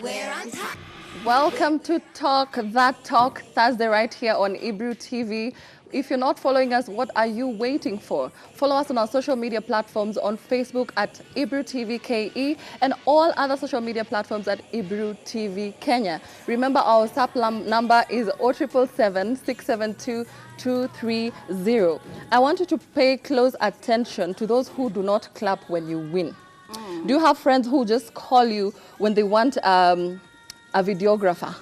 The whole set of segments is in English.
We're on top. Welcome to Talk That Talk Thursday right here on Ebru TV. If you're not following us, what are you waiting for? Follow us on our social media platforms on Facebook at Ebru TV KE and all other social media platforms at Ebru TV Kenya. Remember our WhatsApp number is 0777 I want you to pay close attention to those who do not clap when you win. Do you have friends who just call you when they want a videographer?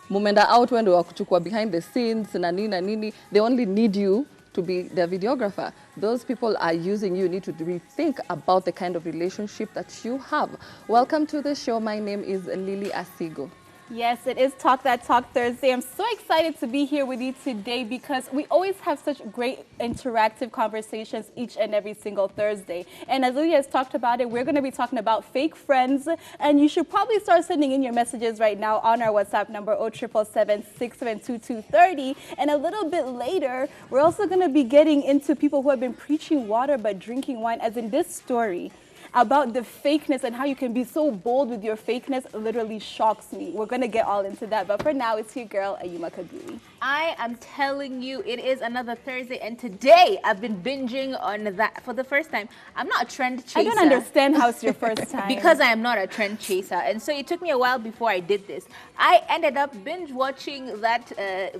Mumenda out when they are behind the scenes, nani, they only need you to be their videographer. Those people are using you. You need to rethink about the kind of relationship that you have. Welcome to the show. My name is Lily Asigo. Yes, it is Talk That Talk Thursday. I'm so excited to be here with you today because we always have such great interactive conversations each and every single Thursday. And as Lily has talked about it, we're going to be talking about fake friends. And you should probably start sending in your messages right now on our WhatsApp number 0777 And a little bit later, we're also going to be getting into people who have been preaching water but drinking wine, as in this story about the fakeness and how you can be so bold with your fakeness literally shocks me. We're going to get all into that. But for now, it's your girl, Ayuma Kabili. I am telling you, it is another Thursday. And today, I've been binging on that for the first time. I'm not a trend chaser. I don't understand how it's your first time. Because I am not a trend chaser. And so it took me a while before I did this. I ended up binge watching that,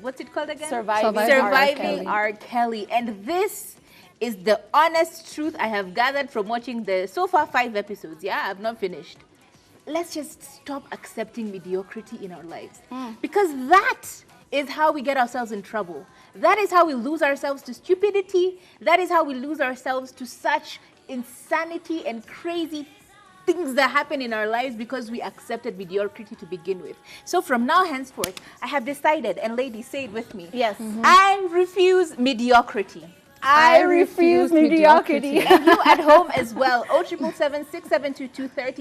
what's it called again? Surviving R. Kelly. And this is the honest truth I have gathered from watching the so far 5 episodes. Yeah, I've not finished. Let's just stop accepting mediocrity in our lives. Because that is how we get ourselves in trouble. That is how we lose ourselves to stupidity. That is how we lose ourselves to such insanity and crazy things that happen in our lives because we accepted mediocrity to begin with. So from now henceforth, I have decided, and ladies, say it with me. Yes. I refuse mediocrity. I refuse mediocrity. And you at home as well. 0777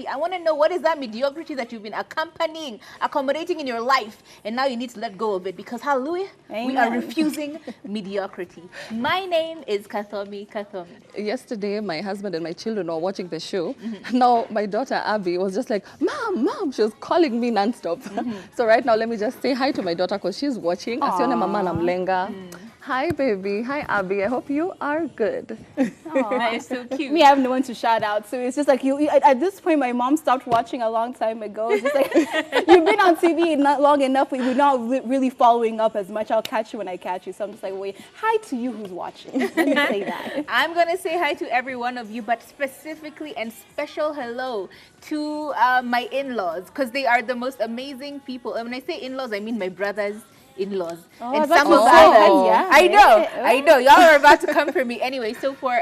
I want to know, what is that mediocrity that you've been accommodating in your life, and now you need to let go of it, because hallelujah, we are refusing mediocrity. My name is Kathomi. Yesterday, my husband and my children were watching the show. Now, my daughter Abby was just like, Mom, she was calling me nonstop. So right now, let me just say hi to my daughter because she's watching. Asione mama namlenga. Hi, baby. Hi, Abby. I hope you are good. That is so cute. Me, I have no one to shout out. So it's just like, at this point, my mom stopped watching a long time ago. It's just like, you've been on TV not long enough, but we're not really following up as much. I'll catch you when I catch you. So I'm just like, wait, hi to you who's watching. Let me say that. I'm going to say hi to every one of you, but specifically and special hello to my in-laws, because they are the most amazing people. And when I say in-laws, I mean my brothers. In-laws. And some of them, yeah. I know. Y'all are about to come for me. Anyway, so for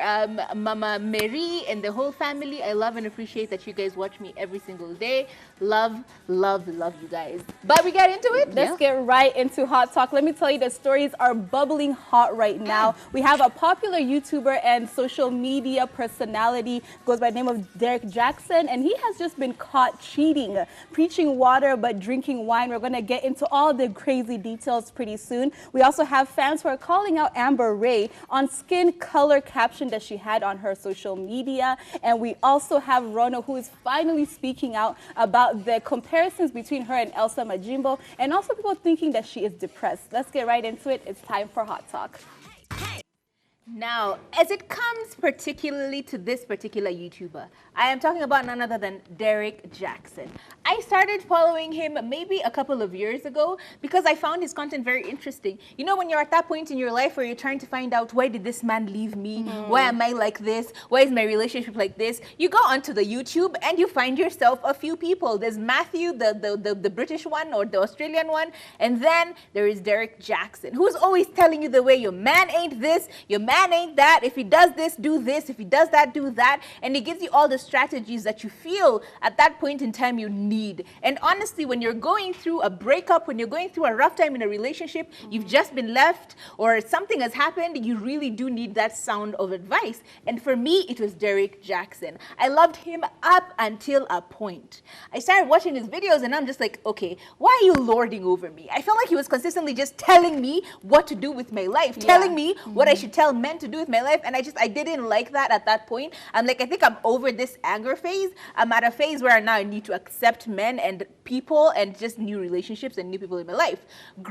Mama Mary and the whole family, I love and appreciate that you guys watch me every single day. Love you guys. But we get into it. Let's get right into Hot Talk. Let me tell you, the stories are bubbling hot right now. We have a popular YouTuber and social media personality, goes by the name of Derek Jackson, and he has just been caught cheating, preaching water but drinking wine. We're going to get into all the crazy details pretty soon. We also have fans who are calling out Amber Ray on skin color caption that she had on her social media. And we also have Rono, who is finally speaking out about the comparisons between her and Elsa Majimbo, and also people thinking that she is depressed. Let's get right into it. It's time for Hot Talk. Now, as it comes particularly to this particular YouTuber, I am talking about none other than Derek Jackson. I started following him maybe a couple of years ago because I found his content very interesting. You know, when you're at that point in your life where you're trying to find out, why did this man leave me? Why am I like this? Why is my relationship like this? You go onto the YouTube and you find yourself a few people. There's Matthew, the British one or the Australian one, and then there is Derek Jackson, who's always telling you the way your man ain't this, your man ain't that. If he does this, do this. If he does that, do that. And he gives you all the strategies that you feel at that point in time you need. And honestly, when you're going through a breakup, when you're going through a rough time in a relationship, you've just been left, or something has happened, you really do need that sound of advice. And for me, it was Derek Jackson. I loved him up until a point. I started watching his videos and I'm just like, okay, why are you lording over me? I felt like he was consistently just telling me what to do with my life, telling me what I should tell men meant to do with my life. And I didn't like that at that point. I'm like, I think I'm over this anger phase. I'm at a phase where now I need to accept men and people and just new relationships and new people in my life.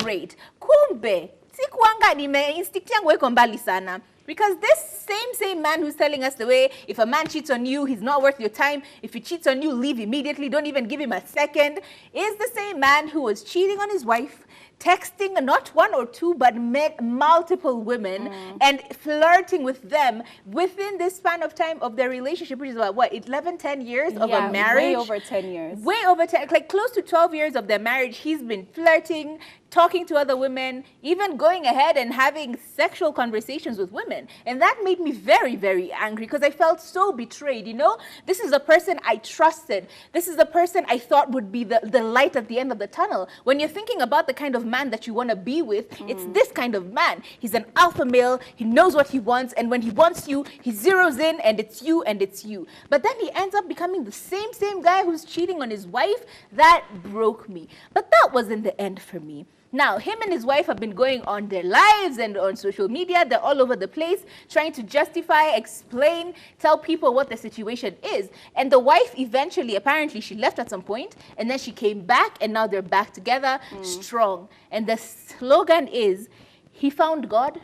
Great. Kumbe, sikuanga nime instinct yangu iko mbali sana. Because this same man who's telling us the way, if a man cheats on you, he's not worth your time. If he cheats on you, leave immediately. Don't even give him a second. Is the same man who was cheating on his wife, texting not one or two, but met multiple women and flirting with them within this span of time of their relationship, which is about, what, 11, 10 years of a marriage? Way over 10 years. Way over 10, like close to 12 years of their marriage. He's been flirting, talking to other women, even going ahead and having sexual conversations with women. And that made me very, very angry because I felt so betrayed, you know? This is a person I trusted. This is a person I thought would be the light at the end of the tunnel. When you're thinking about the kind of man that you want to be with, it's this kind of man. He's an alpha male, he knows what he wants, and when he wants you, he zeroes in and it's you and it's you. But then he ends up becoming the same guy who's cheating on his wife. That broke me. But that wasn't the end for me. Now, him and his wife have been going on their lives and on social media. They're all over the place trying to justify, explain, tell people what the situation is. And the wife eventually, apparently, she left at some point, and then she came back, and now they're back together, strong. And the slogan is, he found God,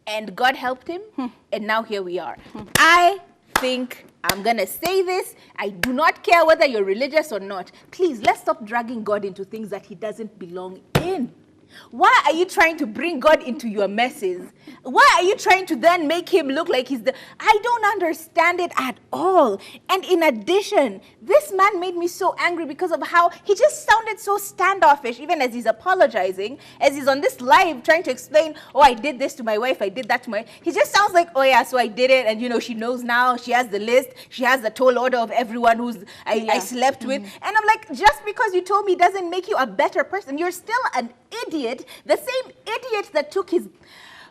and God helped him, and now here we are. I think I'm gonna say this. I do not care whether you're religious or not. Please, let's stop dragging God into things that he doesn't belong in. Why are you trying to bring God into your messes? Why are you trying to then make him look like he's the... I don't understand it at all. And in addition, this man made me so angry because of how he just sounded so standoffish, even as he's apologizing, as he's on this live trying to explain, oh, I did this to my wife, I did that to my... He just sounds like, oh yeah, so I did it, and you know, she knows now, she has the list, she has the tall order of everyone who's I slept with. And I'm like, just because you told me doesn't make you a better person. You're still an idiot. The same idiot that took his...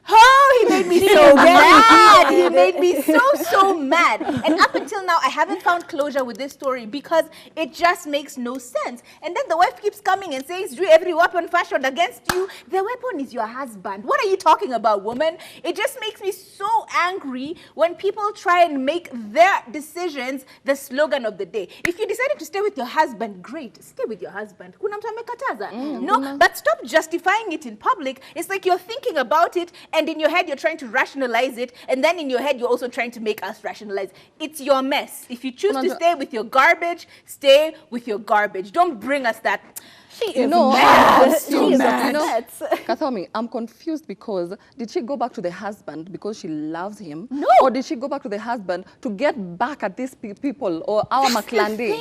Oh, he made me so mad. He made me so mad. And up until now, I haven't found closure with this story because it just makes no sense. And then the wife keeps coming and saying, every weapon fashioned against you, the weapon is your husband. What are you talking about, woman? It just makes me so angry when people try and make their decisions the slogan of the day. If you decided to stay with your husband, great, stay with your husband. Kuna mtu amekataza. No, but stop justifying it in public. It's like you're thinking about it, and in your head, you're trying to rationalize it. And then in your head, you're also trying to make us rationalize. It's your mess. If you choose to stay with your garbage, stay with your garbage. Don't bring us that. She is mad. She is mad. Kathomi, I'm confused because did she go back to the husband because she loves him? No. Or did she go back to the husband to get back at these people or our maklande?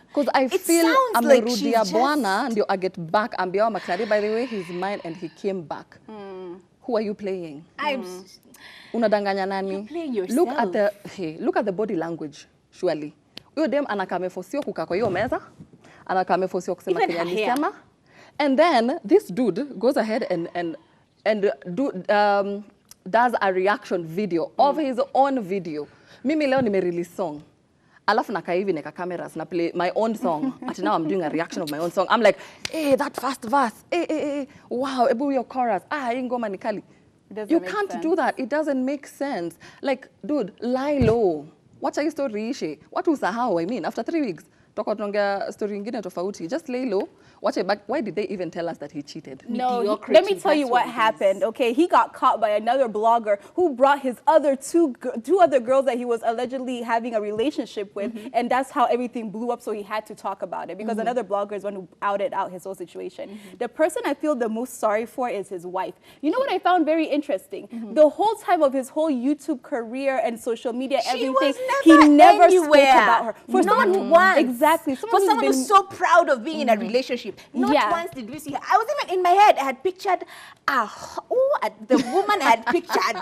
Because I feel amerudia bwana ndio I get back and our maklande. By the way, he's mine and he came back. Who are you playing? Unadanganya nani? You're playing yourself. Look at the body language, surely. Huyo dem anakamefosio kukaa kwa hiyo meza, anakamefosio kusema kile alisema. And then this dude goes ahead and does a reaction video of his own video. Mimi leo nime-release song. Alafu nakaa hivi neka cameras na play my own song. But now I'm doing a reaction of my own song. I'm like, hey, that first verse. Hey. Wow, Ebru, your chorus. Hii ngoma ni kali. You can't do that. It doesn't make sense. Like, dude, lie low. Wacha hii story ishe. Watu usahau, I mean, after 3 weeks. Toka tunaongea story ingine tofauti. Just lay low. Watch it back. Why did they even tell us that he cheated? No, let me tell you what happened. Okay, he got caught by another blogger who brought his other two other girls that he was allegedly having a relationship with, and that's how everything blew up. So he had to talk about it because another blogger is one who outed out his whole situation. The person I feel the most sorry for is his wife. You know what I found very interesting? The whole time of his whole YouTube career and social media, everything, he never spoke about her. For not once. Exactly. For someone who's so proud of being in a relationship. Not once did we see her. I was even in my head, I had pictured, the woman I had pictured.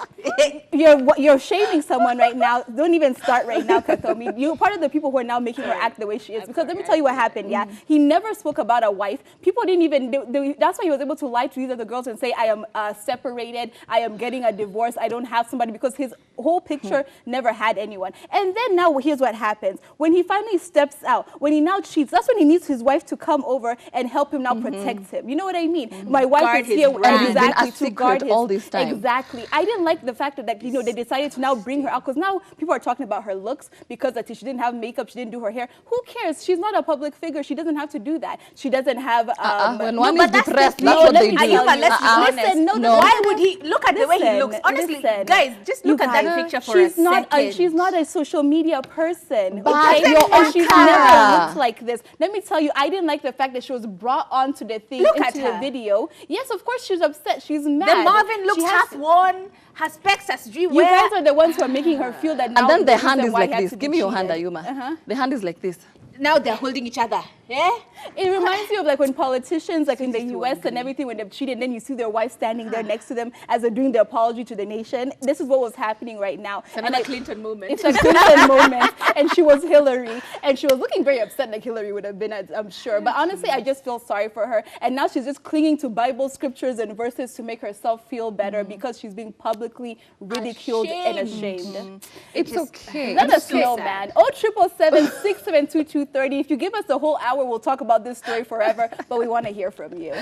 You're shaming someone right now. Don't even start right now, Kathomi. You're part of the people who are now making her act the way she is. Because let me tell you what happened, He never spoke about a wife. People didn't even, that's why he was able to lie to these other girls and say, I am separated, I am getting a divorce, I don't have somebody, because his whole picture never had anyone. And then now here's what happens. When he finally steps out, when he now cheats, that's when he needs his wife to come over and help him now protect him. You know what I mean? My wife Guard is his here brand. exactly It's been a to guard secret his all this time. Exactly. I didn't like the fact that they decided to now bring her out, because now people are talking about her looks because that she didn't have makeup, she didn't do her hair. Who cares? She's not a public figure. She doesn't have to do that. She doesn't have. When one is that's depressed, the that's thing. what they do. Ayuba, let's be honest. Listen, Why would he look at the way he looks? Honestly, listen. guys, just look You at that guys, picture for she's a not second. she's not a social media person. But Okay? your And she's Akara. never looked like this. Let me tell you, I didn't like the fact that she was brought onto the thing, Look at into the her. video. Yes, of course she's upset. She's mad. The Marvin looks She has- half worn, her specs as You guys are the ones who are making her feel that now And then the reason hand is why like he had this. to be Give me your hand, cheated. Ayuma. The hand is like this. Now they're holding each other. Yeah? It reminds me of like when politicians, like in the US and everything, when they've cheated, then you see their wife standing there next to them as they're doing the apology to the nation. This is what was happening right now. It's another Clinton moment. It's a Clinton moment, and she was Hillary, and she was looking very upset, like Hillary would have been, I'm sure. But honestly, I just feel sorry for her, and now she's just clinging to Bible scriptures and verses to make herself feel better because she's being publicly ridiculed and ashamed. It's okay. Let us so know, sad. man. 0777-672-230. If you give us the whole hour, we'll talk about this story forever, but we want to hear from you.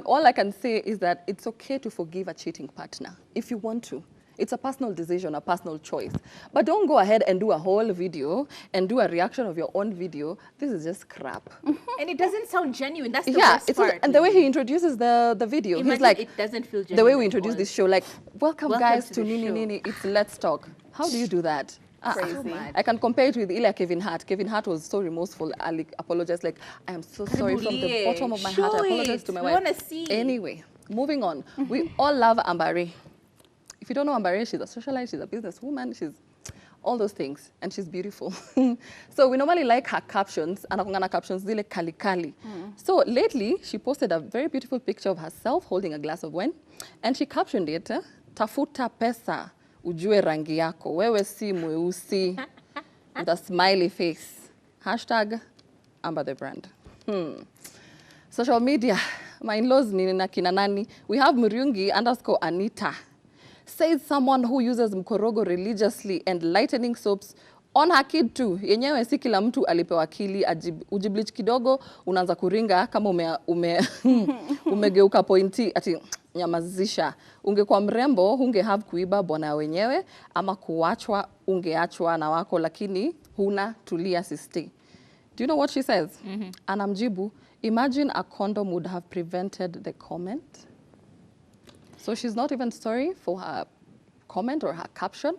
All I can say is that it's okay to forgive a cheating partner if you want to. It's a personal decision, a personal choice. But don't go ahead and do a whole video and do a reaction of your own video. This is just crap. And it doesn't sound genuine. That's the Yeah, worst it's part. and the way he introduces the video, Imagine he's like, it doesn't feel genuine the way we at introduce all. this show, like, welcome guys to to the Nini show. Nini, it's Let's Talk. How do you do that? Crazy. I can compare it with Ila Kevin Hart. Kevin Hart was so remorseful. I apologized, like, I am so sorry from the Karibulie. bottom of my Show heart. I apologize it. to my We wife. wanna see. Anyway, moving on. We all love Ambari. If you don't know Ambari, she's a socialite, she's a businesswoman, she's all those things, and she's beautiful. So we normally like her captions, anakongana captions zile kali kali. So lately, she posted a very beautiful picture of herself holding a glass of wine, and she captioned it, tafuta pesa, ujue rangi yako, wewe si mweusi, with a smiley face. Hashtag Amber the brand. Social media, my in-laws ni na kina nani. We have Muriungi_Anita. Says someone who uses mkorogo religiously and lightening soaps on her kid too. Yenyewe si kila mtu alipewa akili, ujibleach kidogo, unaanza kuringa kama umegeuka pointi, ati nyamazisha. Ungekuwa mrembo, hunge have kuiba bwana wenyewe, ama kuachwa, ungeachwa na wako, lakini huna, tulia sisti. Do you know what she says? Anamjibu, imagine a condom would have prevented the comment. So she's not even sorry for her comment or her caption.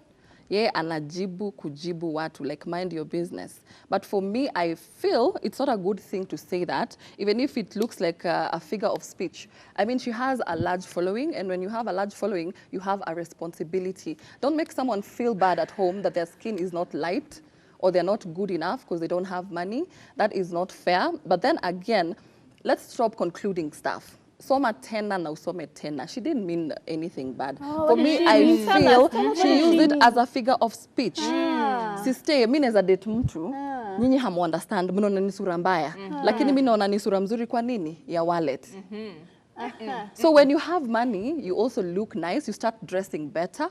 Yeah, anajibu kujibu watu, like mind your business. But for me, I feel it's not a good thing to say that, even if it looks like a figure of speech. I mean, she has a large following, and when you have a large following, you have a responsibility. Don't make someone feel bad at home that their skin is not light or they're not good enough because they don't have money. That is not fair. But then again, let's stop concluding stuff. Soma tena na usome tena. She didn't mean anything bad. For me, I feel she used it as a figure of speech. Sister, mimi naweza date mtu, nyinyi hamu understand, mnaona ni sura mbaya. Lakini mimi naona ni sura mzuri kwa nini? Ya wallet. So when you have money, you also look nice, you start dressing better.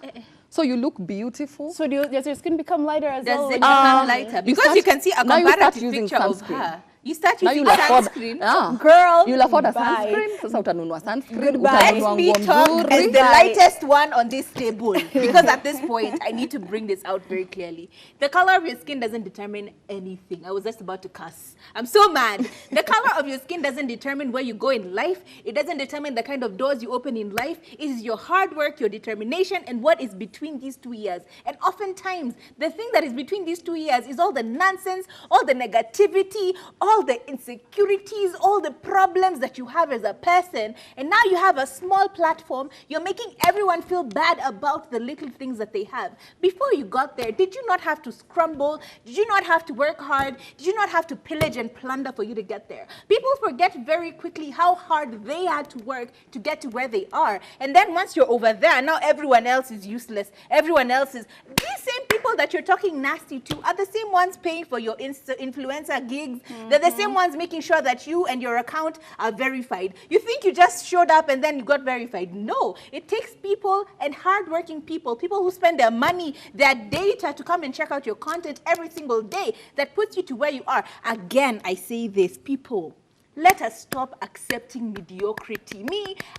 So you look beautiful. So does your skin become lighter as well? Does it become lighter? Because you can see a now you start comparative using picture of sunscreen. her. You start Now using you'll afford, sunscreen. Girl, you'll afford a bye. sunscreen. Sasa utanunua sunscreen. Goodbye. Utanunua Let me nguo talk mzuri. as the lightest one on this table. Because at this point, I need to bring this out very clearly. The color of your skin doesn't determine anything. I was just about to cuss. I'm so mad. The color of your skin doesn't determine where you go in life. It doesn't determine the kind of doors you open in life. It is your hard work, your determination, and what is between these 2 years. And oftentimes, the thing that is between these 2 years is all the nonsense, all the negativity, all the insecurities, all the problems that you have as a person. And now you have a small platform. You're making everyone feel bad about the little things that they have. Before you got there, did you not have to scramble? Did you not have to work hard? Did you not have to pillage and plunder for you to get there? People forget very quickly how hard they had to work to get to where they are. And then once you're over there, now everyone else is useless. Everyone else is... These same people that you're talking nasty to are the same ones paying for your influencer gigs. They're the same ones making sure that you and your account are verified. You think you just showed up and then you got verified. No, it takes people and hardworking people who spend their money, their data to come and check out your content every single day that puts you to where you are. Again, I say this, people, let us stop accepting mediocrity.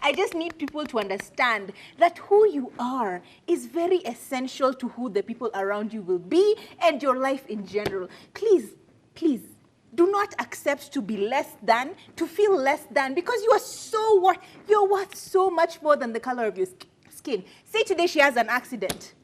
I just need people to understand that who you are is very essential to who the people around you will be and your life in general. Please, please, do not accept to be less than, to feel less than, because you are you're worth so much more than the color of your skin. Say today she has an accident.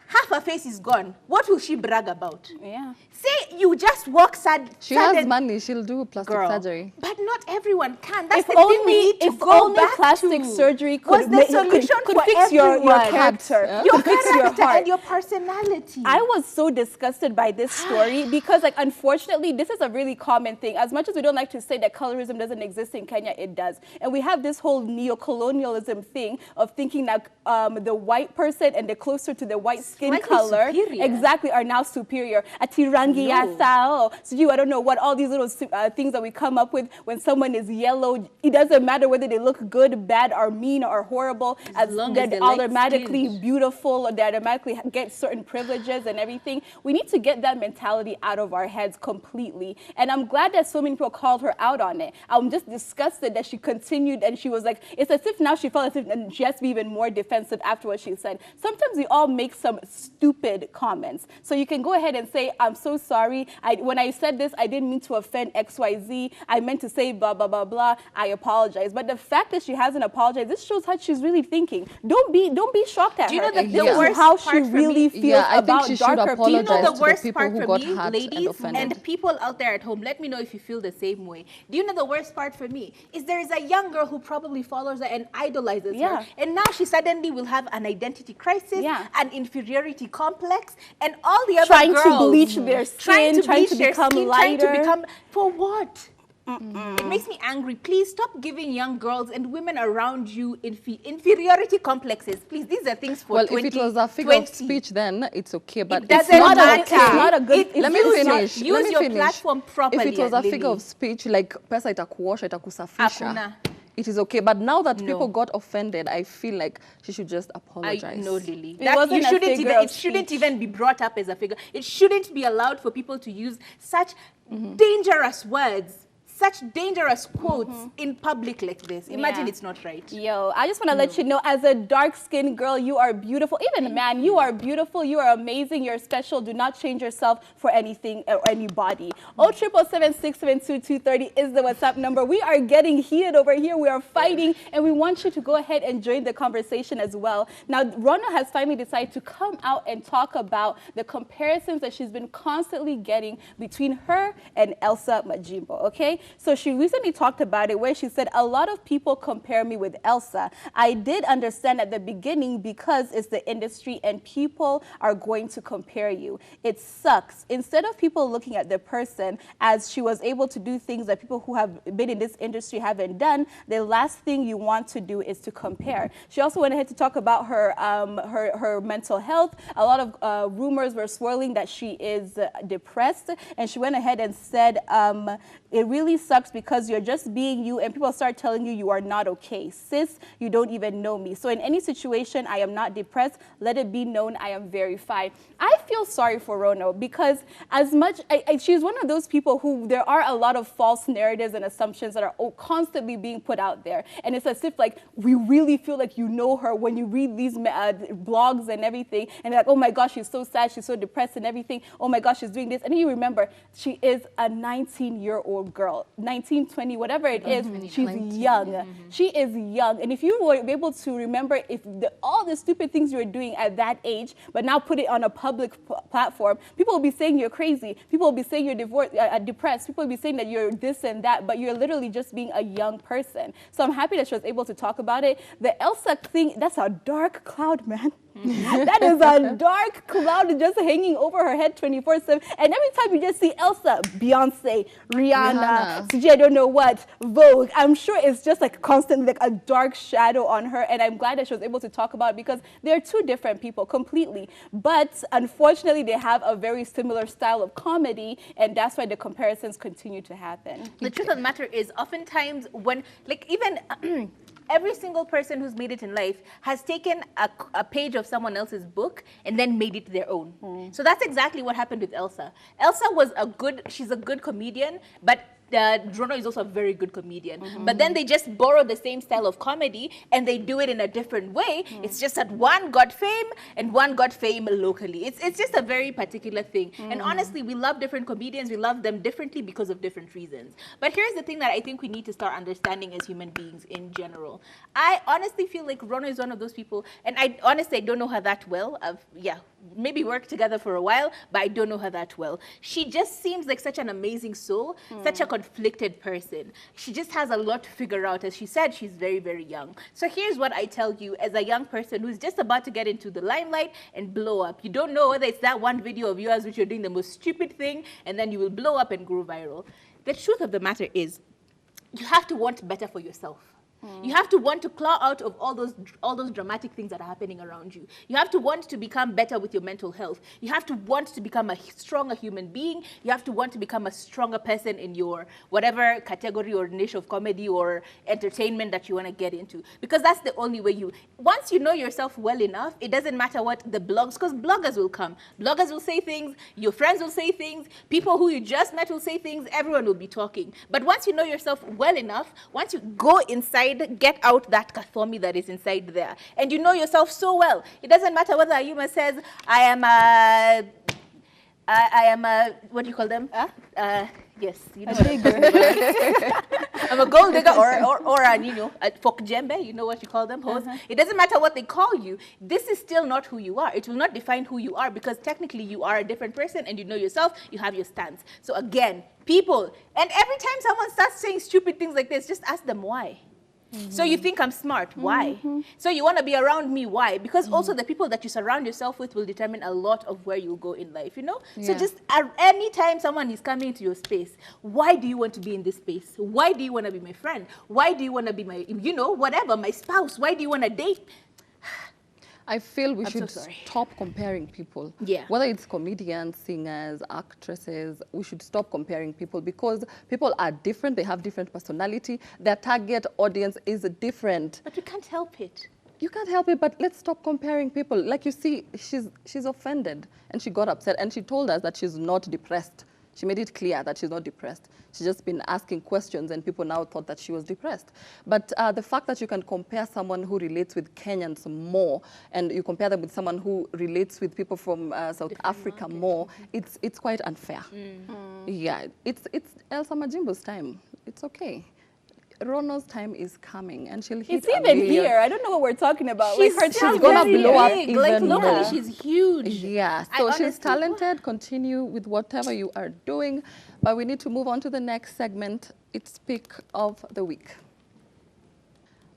Half her face is gone. What will she brag about? Yeah. Say you just walk sad. She has money. She'll do plastic surgery. But not everyone can. That's If the thing we only, need to if go only back plastic to. surgery Was could, the solution could for fix your everyone. character. Your could fix your character heart. and your personality. I was so disgusted by this story because, like, unfortunately, this is a really common thing. As much as we don't like to say that colorism doesn't exist in Kenya, it does. And we have this whole neo-colonialism thing of thinking that the white person and the closer to the white skin Slightly color superior. exactly are now superior. Atirangi yasao. So I don't know what all these little things that we come up with when someone is yellow. It doesn't matter whether they look good, bad, or mean, or horrible. As long as they're automatically beautiful, or they automatically get certain privileges and everything. We need to get that mentality out of our heads completely. And I'm glad that so many people called her out on it. I'm just disgusted that she continued and she was like, it's as if now she felt as if and she has to be even more defensive after what she said. Sometimes we all make some stupid comments. So you can go ahead and say, I'm so sorry. When I said this, I didn't mean to offend XYZ. I meant to say blah, blah, blah, blah. I apologize. But the fact that she hasn't apologized, this shows how she's really thinking. Don't be shocked at her. Do you know the This is worst how part she for really me? feels Yeah, I think about she should darker people. Do you know apologize the to the worst people part who for got me, hurt and ladies, offended. and people out there at home? Let me know if you feel the same way. Do you know the worst part for me? Is there is a young girl who probably follows her and idolizes her. And now she suddenly will have an identity crisis, an inferiority complex, and all the other trying girls to bleach their skin, trying to become lighter. trying to become, for what? It makes me angry. Please stop giving young girls and women around you inferiority complexes. Please, these are things for Well, if it was a figure of speech, then it's okay. But it doesn't matter. It's not a good. Let me finish. Use your platform properly. If it was a figure of speech, like pesa itakuosha, itakusafisha, it is okay. But now that people got offended, I feel like she should just apologize. No, Lily. It shouldn't even be brought up as a figure. It shouldn't be allowed for people to use such dangerous words, such dangerous quotes in public like this. Imagine it's not right. Yo, I just want to let you know, as a dark-skinned girl, you are beautiful. Even a man, you are beautiful. You are amazing. You're special. Do not change yourself for anything or anybody. 07776722230 is the WhatsApp number. We are getting heated over here. We are fighting, and we want you to go ahead and join the conversation as well. Now, Rona has finally decided to come out and talk about the comparisons that she's been constantly getting between her and Elsa Majimbo, okay? So she recently talked about it where she said, a lot of people compare me with Elsa. I did understand at the beginning because it's the industry and people are going to compare you. It sucks. Instead of people looking at the person as she was able to do things that people who have been in this industry haven't done, the last thing you want to do is to compare. She also went ahead to talk about her mental health. A lot of rumors were swirling that she is depressed, and she went ahead and said, it really sucks because you're just being you and people start telling you you are not okay. Sis, you don't even know me. So in any situation, I am not depressed. Let it be known I am very fine. I feel sorry for Rono because as much, she's one of those people who there are a lot of false narratives and assumptions that are constantly being put out there. And it's as if like we really feel like you know her when you read these blogs and everything. And you're like, oh my gosh, she's so sad. She's so depressed and everything. Oh my gosh, she's doing this. And then you remember she is a 19-year-old girl. 19, 20, whatever it is, she's 19. Young. She is young. And if you were able to remember if all the stupid things you were doing at that age, but now put it on a public platform, people will be saying you're crazy. People will be saying you're depressed. People will be saying that you're this and that, but you're literally just being a young person. So I'm happy that she was able to talk about it. The Elsa thing, that's a dark cloud, man. That is a dark cloud just hanging over her head 24/7. And every time you just see Elsa, Beyonce, Rihanna, CJ, I don't know what, Vogue, I'm sure it's just like constantly like a dark shadow on her. And I'm glad that she was able to talk about it because they're two different people completely. But unfortunately, they have a very similar style of comedy. And that's why the comparisons continue to happen. The truth of the matter is, oftentimes when, like, even every single person who's made it in life has taken a page of someone else's book and then made it their own. So that's exactly what happened with Elsa. Elsa was she's a good comedian, but Rono is also a very good comedian. But then they just borrow the same style of comedy and they do it in a different way. It's just that one got fame and one got fame locally. It's just a very particular thing. And honestly, we love different comedians. We love them differently because of different reasons. But here's the thing that I think we need to start understanding as human beings in general. I honestly feel like Rono is one of those people, and I honestly don't know her that well. Maybe worked together for a while, but I don't know her that well. She just seems like such an amazing soul, such a conflicted person. She just has a lot to figure out. As she said, she's very, very young. So here's what I tell you as a young person who's just about to get into the limelight and blow up. You don't know whether it's that one video of yours which you're doing the most stupid thing, and then you will blow up and grow viral. The truth of the matter is, you have to want better for yourself. You have to want to claw out of all those dramatic things that are happening around you. You have to want to become better with your mental health. You have to want to become a stronger human being. You have to want to become a stronger person in your whatever category or niche of comedy or entertainment that you want to get into. Because that's the only way once you know yourself well enough, it doesn't matter what the blogs, because bloggers will come. Bloggers will say things, your friends will say things, people who you just met will say things, everyone will be talking. But once you know yourself well enough, once you go inside, get out that kathomi that is inside there, and you know yourself so well, it doesn't matter whether a human says, I am a, what do you call them? Yes, you know I'm a gold digger or a folk djembe, you know what you call them, hoes. It doesn't matter what they call you, this is still not who you are. It will not define who you are, because technically you are a different person and you know yourself, you have your stance. So again, people, and every time someone starts saying stupid things like this, just ask them why. So you think I'm smart, why? So you want to be around me, why? Because also the people that you surround yourself with will determine a lot of where you'll go in life, you know? So just anytime someone is coming into your space, why do you want to be in this space? Why do you want to be my friend? Why do you want to be my, whatever, my spouse? Why do you want to date? I feel we should stop comparing people. Whether it's comedians, singers, actresses, we should stop comparing people, because people are different. They have different personality. Their target audience is different. But you can't help it. You can't help it, but let's stop comparing people. Like you see, she's offended and she got upset and she told us that she's not depressed. She made it clear that she's not depressed. She's just been asking questions and people now thought that she was depressed. But the fact that you can compare someone who relates with Kenyans more and you compare them with someone who relates with people from South Africa more, it's quite unfair. Yeah, it's Elsa Majimbo's time. It's okay. Rono's time is coming and she'll hit It's even here. I don't know what we're talking about. She's gonna blow up even like, locally, more. she's huge. Yeah, so she's talented. Continue with whatever you are doing. But we need to move on to the next segment. It's Pick of the Week.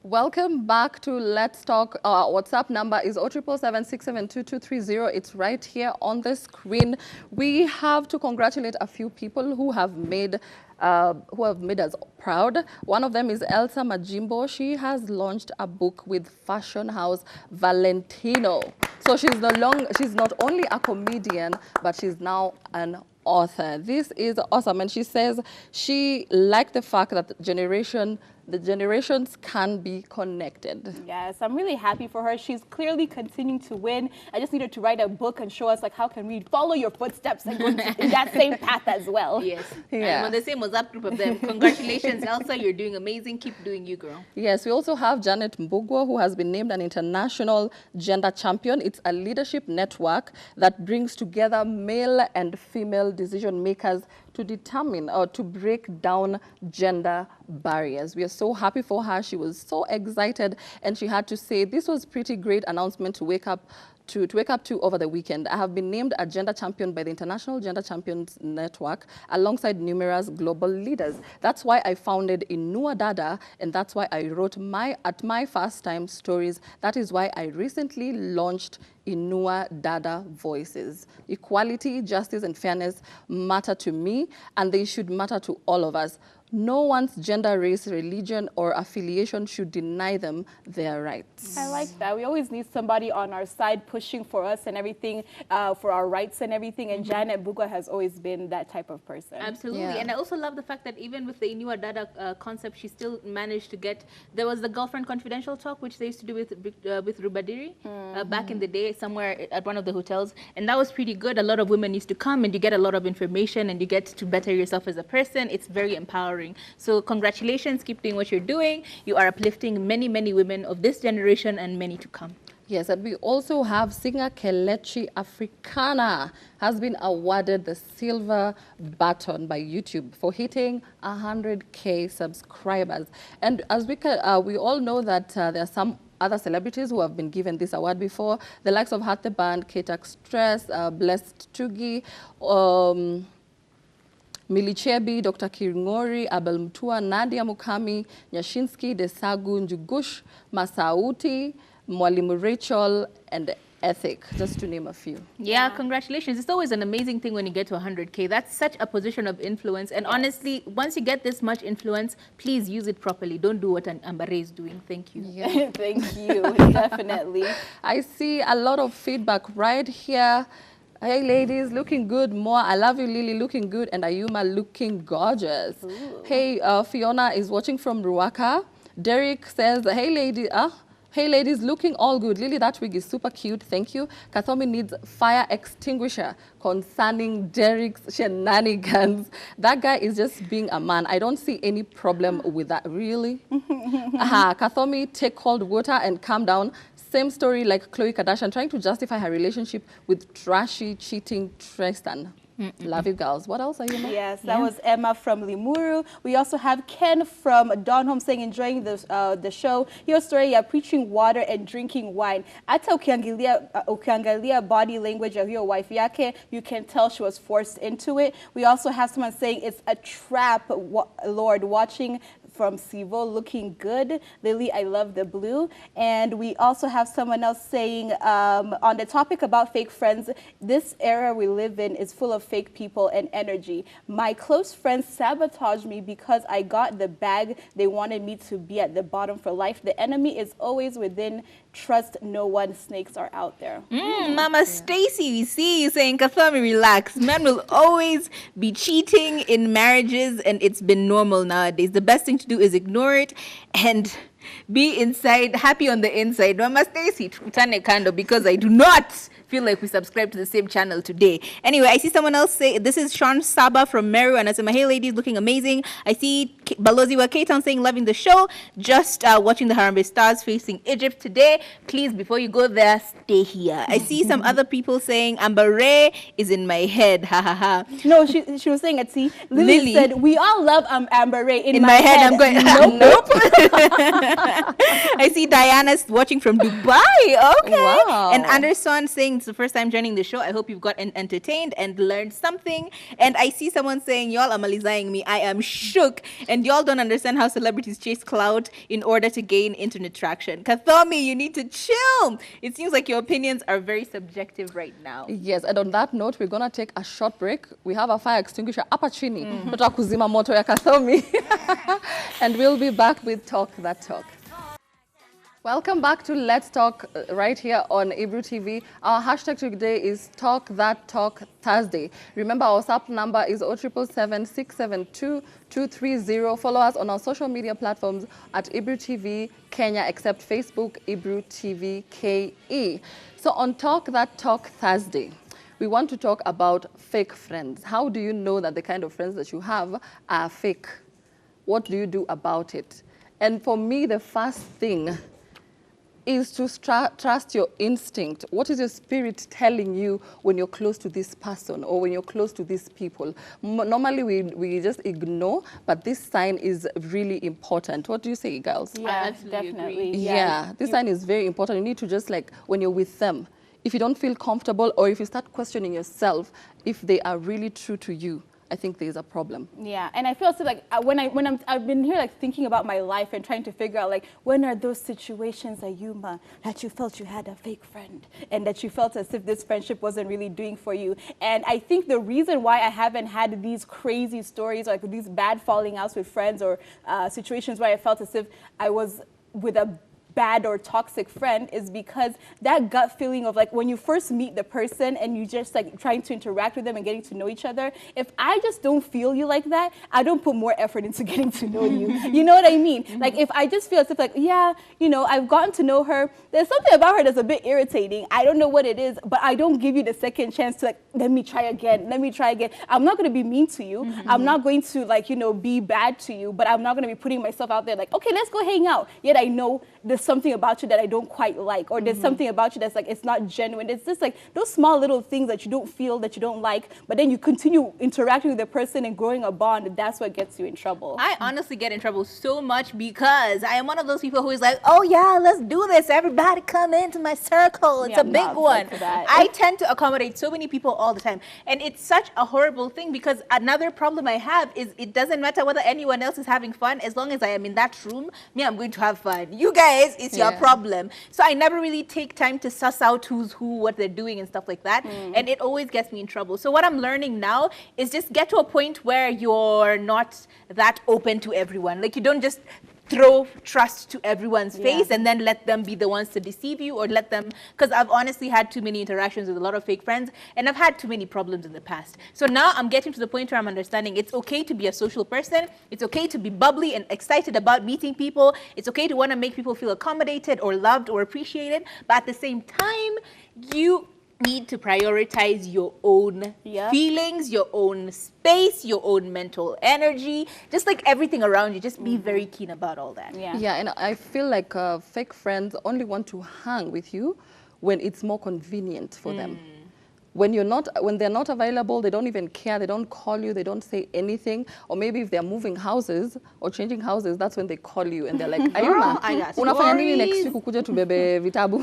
Welcome back to Let's Talk. Our WhatsApp number is 0777672230. It's right here on the screen. We have to congratulate a few people who have made us proud. One of them is Elsa Majimbo. She has launched a book with fashion house Valentino. So she's not only a comedian, but she's now an author. This is awesome. And she says she liked the fact that the generations can be connected. Yes, I'm really happy for her. She's clearly continuing to win. I just need her to write a book and show us like how can we follow your footsteps and go in that same path as well. Yes. And on the same WhatsApp group of them, congratulations, Elsa. You're doing amazing. Keep doing you, girl. Yes, we also have Janet Mbugwa, who has been named an international gender champion. It's a leadership network that brings together male and female decision makers to determine or to break down gender barriers. We are so happy for her. She was so excited and she had to say this was pretty great announcement to wake up to wake up to over the weekend. I have been named a gender champion by the International Gender Champions Network alongside numerous global leaders. That's why I founded Inua Dada, and that's why I wrote my first time stories. That is why I recently launched Inua Dada Voices. Equality, justice, and fairness matter to me, and they should matter to all of us. No one's gender, race, religion, or affiliation should deny them their rights. I like that. We always need somebody on our side pushing for us and everything, for our rights and everything. And Janet Bugwa has always been that type of person. Absolutely. Yeah. And I also love the fact that even with the Inua Dada concept, she still managed to get, there was the Girlfriend Confidential talk, which they used to do with Rubadiri back in the day, somewhere at one of the hotels. And that was pretty good. A lot of women used to come and you get a lot of information and you get to better yourself as a person. It's very empowering. So congratulations, keep doing what you're doing. You are uplifting many, many women of this generation and many to come. Yes, and we also have singer Kelechi Africana has been awarded the silver button by YouTube for hitting 100K subscribers. And as we all know that there are some other celebrities who have been given this award before, the likes of Hat the Band, K-Tax Stress, Blessed Tugi, Milichebi, Dr. Kiringori, Abel Mutua, Nadia Mukami, Nyashinsky, Desagu, Njugush, Masauti, Mwalimu Rachel, and Ethic, just to name a few. Yeah, congratulations. It's always an amazing thing when you get to 100K. That's such a position of influence. And honestly, once you get this much influence, please use it properly. Don't do what an Ambare is doing. Thank you. Yeah. Thank you. Definitely. I see a lot of feedback right here. Hey ladies, looking good. More, I love you, Lily, looking good, and Ayuma looking gorgeous. Ooh. Hey, Fiona is watching from Ruaka. Derek says, hey ladies, looking all good. Lily, that wig is super cute, thank you. Kathomi needs fire extinguisher concerning Derek's shenanigans. That guy is just being a man. I don't see any problem with that, really. Kathomi, take cold water and calm down. Same story like Khloe Kardashian trying to justify her relationship with trashy, cheating Tristan. Love you, girls. What else are you making? Yes, that was Emma from Limuru. We also have Ken from Donholm saying, enjoying the show. Your story, preaching water and drinking wine. Ata ukiangalia body language of your wife yake, you can tell she was forced into it. We also have someone saying it's a trap, Lord, watching from Sivo, looking good. Lily, I love the blue. And we also have someone else saying, on the topic about fake friends, this era we live in is full of fake people and energy. My close friends sabotaged me because I got the bag. They wanted me to be at the bottom for life. The enemy is always within. Trust no one. Snakes are out there. Mama Stacy, we see you saying, Kathami, relax. Men will always be cheating in marriages, and it's been normal nowadays. The best thing to do is ignore it and be inside, happy on the inside. Mama Stacy, because I do not feel like we subscribe to the same channel today. Anyway, I see someone else say, this is Sean Saba from Meru, and I say, hey ladies, looking amazing. I see Baloziwa K-Town saying, loving the show. Just watching the Harambee Stars facing Egypt today. Please, before you go there, stay here. I see some other people saying, Ambare is in my head. Ha ha ha. No, she was saying it. See, Lily said, we all love Ambare. In my head, I'm going, nope. I see Diana watching from Dubai. Okay. Wow. And Anderson saying, it's the first time joining the show. I hope you've gotten entertained and learned something. And I see someone saying, y'all are malizaing me. I am shook. And y'all don't understand how celebrities chase clout in order to gain internet traction. Kathomi, you need to chill. It seems like your opinions are very subjective right now. Yes, and on that note, we're going to take a short break. We have a fire extinguisher hapa chini. Tutakuzima moto ya Kathomi. And we'll be back with Talk That Talk. Welcome back to Let's Talk right here on Ebru TV. Our hashtag today is Talk That Talk Thursday. Remember, our WhatsApp number is 0777-672-230. Follow us on our social media platforms at Ebru TV Kenya, except Facebook, Ebru TV KE. So on Talk That Talk Thursday, we want to talk about fake friends. How do you know that the kind of friends that you have are fake? What do you do about it? And for me, the first thing is to trust your instinct. What is your spirit telling you when you're close to this person or when you're close to these people? Normally, we just ignore, but this sign is really important. What do you say, girls? Yeah, definitely. Yeah, this sign is very important. You need to just, like, when you're with them, if you don't feel comfortable or if you start questioning yourself if they are really true to you, I think there's a problem. Yeah, and I feel so like I've been here like thinking about my life and trying to figure out like when are those situations, Ayuma, that you felt you had a fake friend and that you felt as if this friendship wasn't really doing for you. And I think the reason why I haven't had these crazy stories, like these bad falling outs with friends or situations where I felt as if I was with a bad or toxic friend, is because that gut feeling of like when you first meet the person and you just like trying to interact with them and getting to know each other, if I just don't feel you like that, I don't put more effort into getting to know you. You know what I mean? Like if I just feel as if like, yeah, you know, I've gotten to know her, there's something about her that's a bit irritating, I don't know what it is, but I don't give you the second chance to like, let me try again. I'm not going to be mean to you. I'm not going to like, you know, be bad to you, but I'm not going to be putting myself out there like, okay, let's go hang out. Yet I know there's something about you that I don't quite like, or there's something about you that's like, it's not genuine. It's just like those small little things that you don't feel, that you don't like, but then you continue interacting with the person and growing a bond, and that's what gets you in trouble. I honestly get in trouble so much because I am one of those people who is like, oh yeah, let's do this. Everybody come into my circle. It's a big one. I tend to accommodate so many people all the time. And it's such a horrible thing because another problem I have is it doesn't matter whether anyone else is having fun. As long as I am in that room, me, I'm going to have fun. You guys, it's your problem. So I never really take time to suss out who's who, what they're doing and stuff like that. And it always gets me in trouble. So what I'm learning now is just get to a point where you're not that open to everyone. Like you don't just throw trust to everyone's face and then let them be the ones to deceive you, or let them, because I've honestly had too many interactions with a lot of fake friends and I've had too many problems in the past. So now I'm getting to the point where I'm understanding it's okay to be a social person. It's okay to be bubbly and excited about meeting people. It's okay to want to make people feel accommodated or loved or appreciated. But at the same time, you need to prioritize your own feelings, your own space, your own mental energy, just like everything around you. Just be very keen about all that. Yeah, and I feel like fake friends only want to hang with you when it's more convenient for them. When they're not available, they don't even care. They don't call you. They don't say anything. Or maybe if they're moving houses or changing houses, that's when they call you and they're like, Ayuma, unafanya nini next week ukuje tubebe vitabu?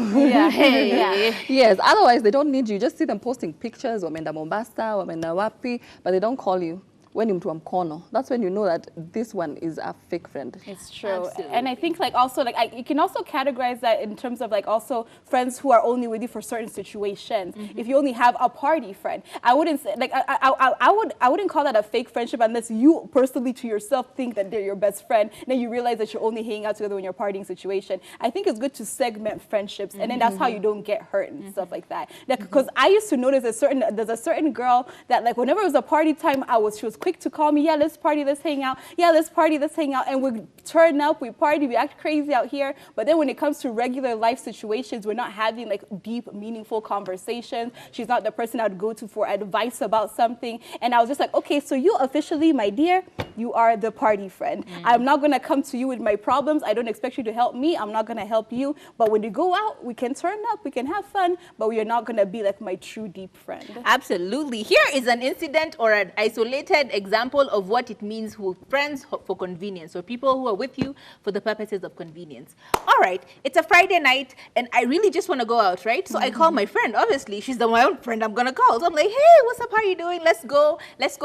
Yes, otherwise they don't need you. Just see them posting pictures, wameenda Mombasa, wameenda wapi, but they don't call you. When you mtu wa mkono, that's when you know that this one is a fake friend. It's true. Absolutely. And I think like also like you can also categorize that in terms of like also friends who are only with you for certain situations. If you only have a party friend, I wouldn't say like I wouldn't call that a fake friendship unless you personally to yourself think that they're your best friend, and then you realize that you're only hanging out together when you're partying situation. I think it's good to segment friendships, and then that's how you don't get hurt and stuff like that. Because I used to notice there's a certain girl that like whenever it was a party time, she was quick to call me, yeah, let's party, let's hang out, yeah, let's party, let's hang out, and we turn up, we party, we act crazy out here, but then when it comes to regular life situations, we're not having like deep, meaningful conversations. She's not the person I'd go to for advice about something, and I was just like, okay, so you officially, my dear, you are the party friend. I'm not gonna come to you with my problems. I don't expect you to help me. I'm not gonna help you, but when you go out, we can turn up, we can have fun, but we are not gonna be like my true deep friend. Absolutely. Here is an incident or an isolated example of what it means with friends for convenience, or people who are with you for the purposes of convenience. All right, it's a Friday night and I really just want to go out, right? So I call my friend. Obviously, she's my own friend I'm gonna call. So I'm like, hey, what's up? How are you doing? Let's go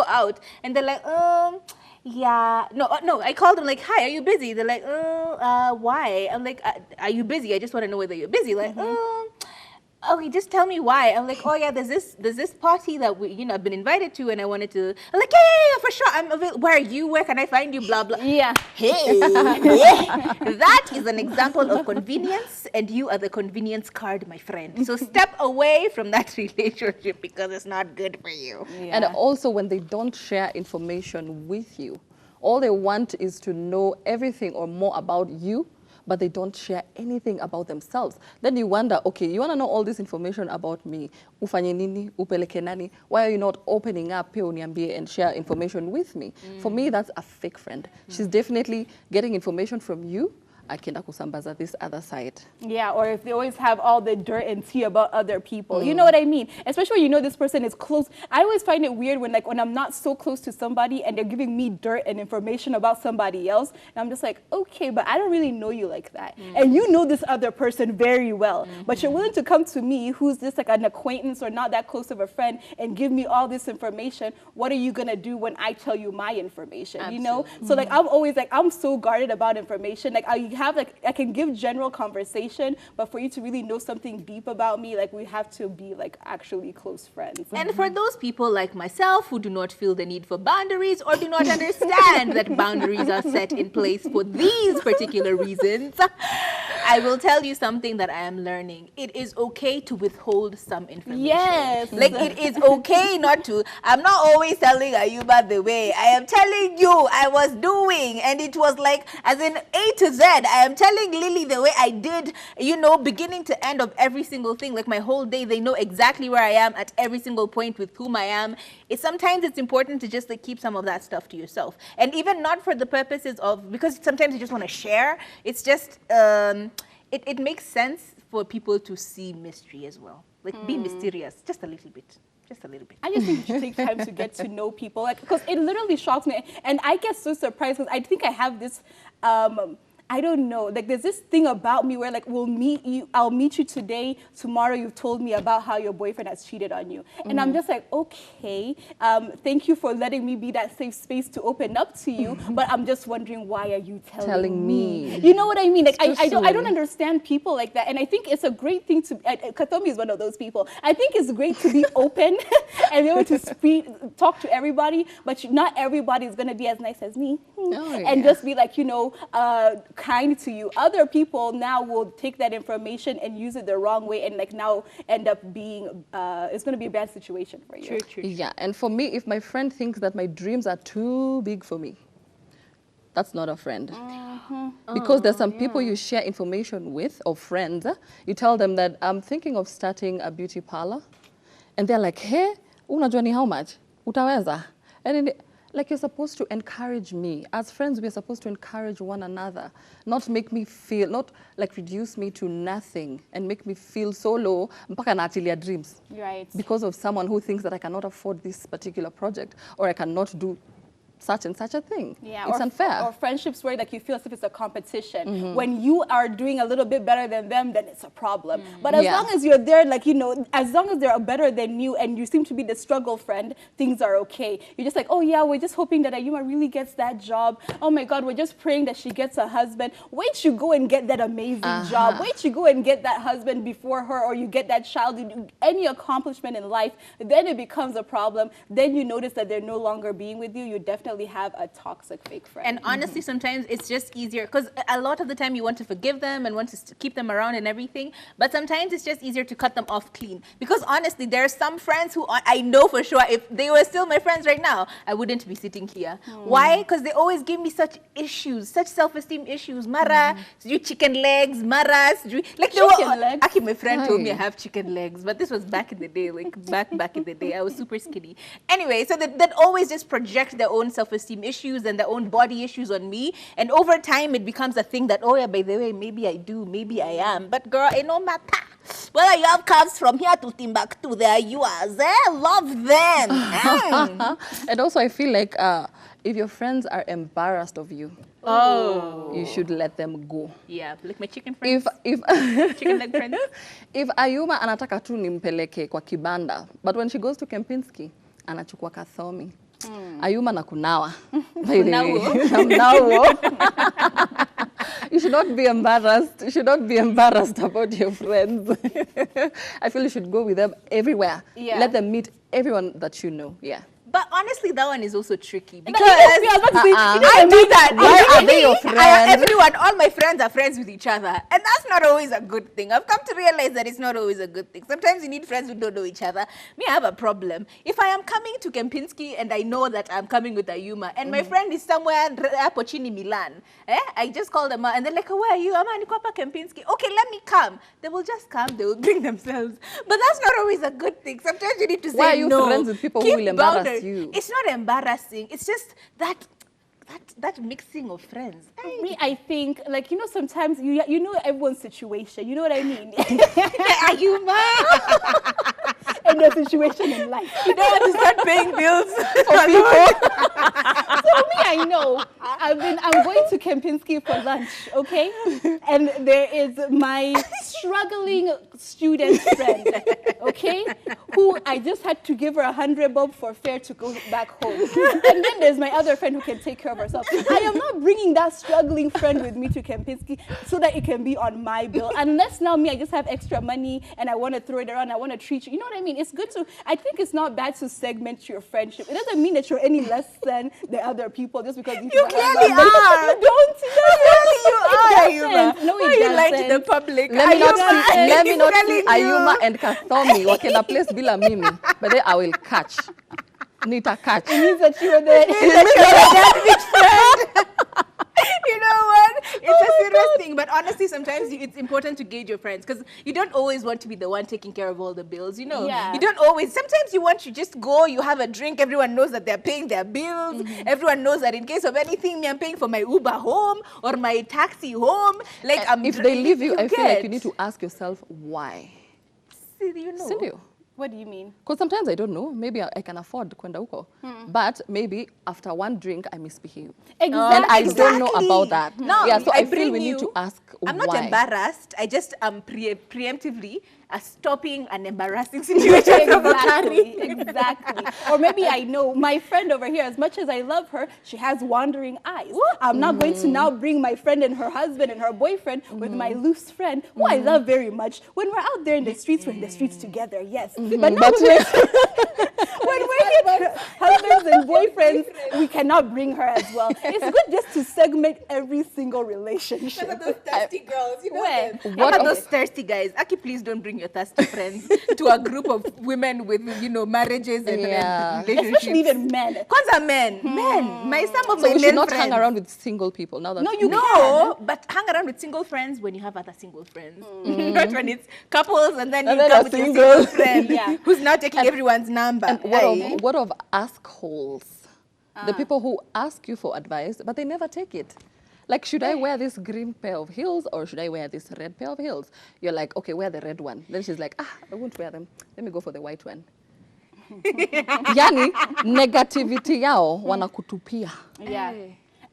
out. And they're like, yeah, no, I called them like, hi, are you busy? They're like, why? I'm like, are you busy? I just want to know whether you're busy. Like, okay, just tell me why. I'm like, oh yeah, there's this party that I've been invited to, and I wanted to. I'm like, yeah, for sure. I'm available. Where are you? Where can I find you? Blah blah. Yeah. Hey, that is an example of convenience, and you are the convenience card, my friend. So step away from that relationship because it's not good for you. Yeah. And also, when they don't share information with you, all they want is to know everything or more about you, but they don't share anything about themselves. Then you wonder, okay, you want to know all this information about me. Ufanye nini, upeleke nani? Why are you not opening up and share information with me? For me, that's a fake friend. She's definitely getting information from you, akienda kusambaza this other side. Yeah, or if they always have all the dirt and tea about other people. You know what I mean? Especially when you know this person is close. I always find it weird when I'm not so close to somebody and they're giving me dirt and information about somebody else. And I'm just like, okay, but I don't really know you like that. And you know this other person very well. But you're willing to come to me, who's just like an acquaintance or not that close of a friend, and give me all this information. What are you going to do when I tell you my information? Absolutely. You know? So like, I'm always like, I'm so guarded about information. Like I can give general conversation, but for you to really know something deep about me, like we have to be like actually close friends. And for those people like myself who do not feel the need for boundaries or do not understand that boundaries are set in place for these particular reasons, I will tell you something that I am learning. It is okay to withhold some information. Yes. Like it is okay not to. I'm not always telling Ayuba the way. I am telling you I was doing, and it was like as in A to Z. I am telling Lily the way I did, you know, beginning to end of every single thing, like my whole day. They know exactly where I am at every single point with whom I am. Sometimes it's important to just like keep some of that stuff to yourself, and even not for the purposes of, because sometimes you just want to share. It's just it makes sense for people to see mystery as well, like be mysterious just a little bit. Just a little bit. I just think you should take time to get to know people, like, because it literally shocks me, and I get so surprised because I think I have this, I don't know, like there's this thing about me where like I'll meet you today, tomorrow you've told me about how your boyfriend has cheated on you, and I'm just like, okay, thank you for letting me be that safe space to open up to you, but I'm just wondering, why are you telling me? You know what I mean? Like I don't understand people like that, and I think it's a great thing to. Katomi is one of those people. I think it's great to be open and be able to talk to everybody, but not everybody is gonna be as nice as me, and just be like, you know, kind to you. Other people now will take that information and use it the wrong way, and like now end up being it's going to be a bad situation for you. True. Yeah, and for me, if my friend thinks that my dreams are too big for me, that's not a friend. Because there's some people you share information with, or friends, you tell them that I'm thinking of starting a beauty parlor, and they're like, hey, unajua ni how much? Utaweza? And then like, you're supposed to encourage me. As friends, we're supposed to encourage one another, not make me feel, not like reduce me to nothing and make me feel so low, mpaka naachilia dreams. Right. Because of someone who thinks that I cannot afford this particular project, or I cannot do such and such a thing. Yeah, it's unfair. Or friendships where like you feel as if it's a competition. When you are doing a little bit better than them, then it's a problem. But as long as you're there, like, you know, as long as they're better than you and you seem to be the struggle friend, things are okay. You're just like, oh yeah, we're just hoping that Ayuma really gets that job. Oh my God, we're just praying that she gets a husband. Wait, you go and get that amazing job. Wait, you go and get that husband before her, or you get that child. You do any accomplishment in life, then it becomes a problem. Then you notice that they're no longer being with you. You definitely have a toxic fake friend. And honestly, sometimes it's just easier, because a lot of the time you want to forgive them and want to keep them around and everything, but sometimes it's just easier to cut them off clean. Because honestly, there are some friends who I know for sure, if they were still my friends right now, I wouldn't be sitting here. Why? Because they always give me such issues, such self-esteem issues. Mara, you chicken legs, Mara, like chicken legs. Actually, my friend told me I have chicken legs, but this was back in the day, like back in the day. I was super skinny. Anyway, so that always just project their own self-esteem issues and their own body issues on me, and over time it becomes a thing that, oh yeah, by the way, maybe I do, maybe I am, but girl, it no matter whether you have calves from here to Timbuktu, there you are, love them. And also I feel like if your friends are embarrassed of you, you should let them go. Yeah, like my chicken friends. If chicken leg friends. If Ayuma anataka tu nimpeleke kwa kibanda, but when she goes to Kempinski, anachukua kathomi. Ayuma na kunawa. You should not be embarrassed. You should not be embarrassed about your friends. I feel you should go with them everywhere. Yeah. Let them meet everyone that you know. Yeah. But honestly, that one is also tricky, because I do that. Why are they your friends? Everyone, all my friends are friends with each other, and that's not always a good thing. I've come to realize that it's not always a good thing. Sometimes you need friends who don't know each other. Me, I have a problem. If I am coming to Kempinski and I know that I'm coming with Ayuma, and my friend is somewhere Apocini, Milan, I just call them out, and they're like, oh, where are you? I'm at Kempinski. Okay, let me come. They will just come. They will bring themselves. But that's not always a good thing. Sometimes you need to say no. Why are you friends with people who will embarrass you? It's not embarrassing. It's just that that mixing of friends. Me, I think, like, you know, sometimes you know everyone's situation. You know what I mean? Are you mad? And their situation in life. You don't want to start paying bills For people. So me, I know. I'm going to Kempinski for lunch, okay? And there is my struggling student friend, okay? Who I just had to give her 100 bob for fare to go back home. And then there's my other friend who can take care of herself. I am not bringing that struggling friend with me to Kempinski so that it can be on my bill. Unless now me, I just have extra money and I want to throw it around, I want to treat you. You know what I mean? It's good to, I think it's not bad to segment your friendship. It doesn't mean that you're any less than the other people just because you clearly are. You don't. You are. No, Why are you lying to the public? Let me not see Ayuma and Kathomi walking a place bila mimi, but then I will catch. Nita catch. It means that you were there. You know what? It's a serious thing, but honestly, sometimes it's important to gauge your friends because you don't always want to be the one taking care of all the bills, you know? Yeah. You don't always. Sometimes you want to just go, you have a drink, everyone knows that they're paying their bills. Everyone knows that in case of anything, me, I'm paying for my Uber home or my taxi home. Like, if they leave you, I feel like you need to ask yourself why. You know. What do you mean? Because sometimes I don't know. Maybe I can afford kwenda huko. But maybe after one drink, I misbehave. Exactly. And I don't know about that. No, yeah, so I feel bring we you- need to ask I'm why. not embarrassed. I just am preemptively stopping an embarrassing situation from occurring. Exactly. Or maybe I know my friend over here, as much as I love her, she has wandering eyes. I'm not going to now bring my friend and her husband and her boyfriend with my loose friend, who I love very much. When we're out there in the streets, we're in the streets together, yes. But no, when we're here, husbands and boyfriends, we cannot bring her as well. It's good just to segment every single relationship. Look at those thirsty girls, you know Where? them. What What of- those thirsty guys? Aki, please don't bring your thirsty friends to a group of women with, you know, marriages and Yeah. relationships. Especially even men. Kwanza men. Some of So my we should male not friends. hang around with single people. Now that No, you No, but hang around with single friends when you have other single friends. Not when it's couples and then you then come a with your single. single friend Yeah. who's now taking everyone's number. And Aye. what of assholes? The people who ask you for advice, but they never take it. Like, should I wear this green pair of heels or should I wear this red pair of heels? You're like, okay, wear the red one. Then she's like, I won't wear them. Let me go for the white one. Yani, negativity yao wanakutupia. Yeah.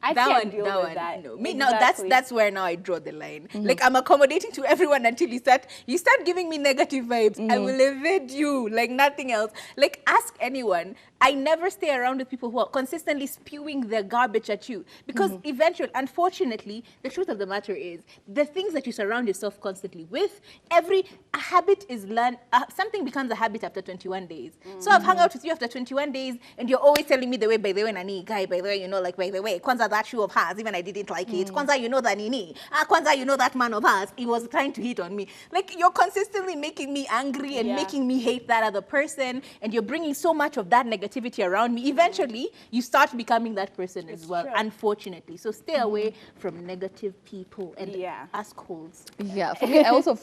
I That can't one, deal that with one, that. no. Me now, Exactly. that's where now I draw the line. Like, I'm accommodating to everyone until you start giving me negative vibes. I will evade you like nothing else. Like, ask anyone. I never stay around with people who are consistently spewing their garbage at you because eventually, unfortunately, the truth of the matter is the things that you surround yourself constantly with, a habit is learned. Something becomes a habit after 21 days. So I've hung out with you after 21 days and you're always telling me the way, by the way, Nani, guy, by the way, you know, like, by the way, Kwanza, that shoe of hers, even I didn't like it. Kwanza, you know that Nini. Kwanza, you know that man of hers, he was trying to hit on me. Like, you're consistently making me angry and making me hate that other person and you're bringing so much of that negativity around me. Eventually, you start becoming that person as well, true. unfortunately. So stay away from negative people and assholes. Yeah, for me, I also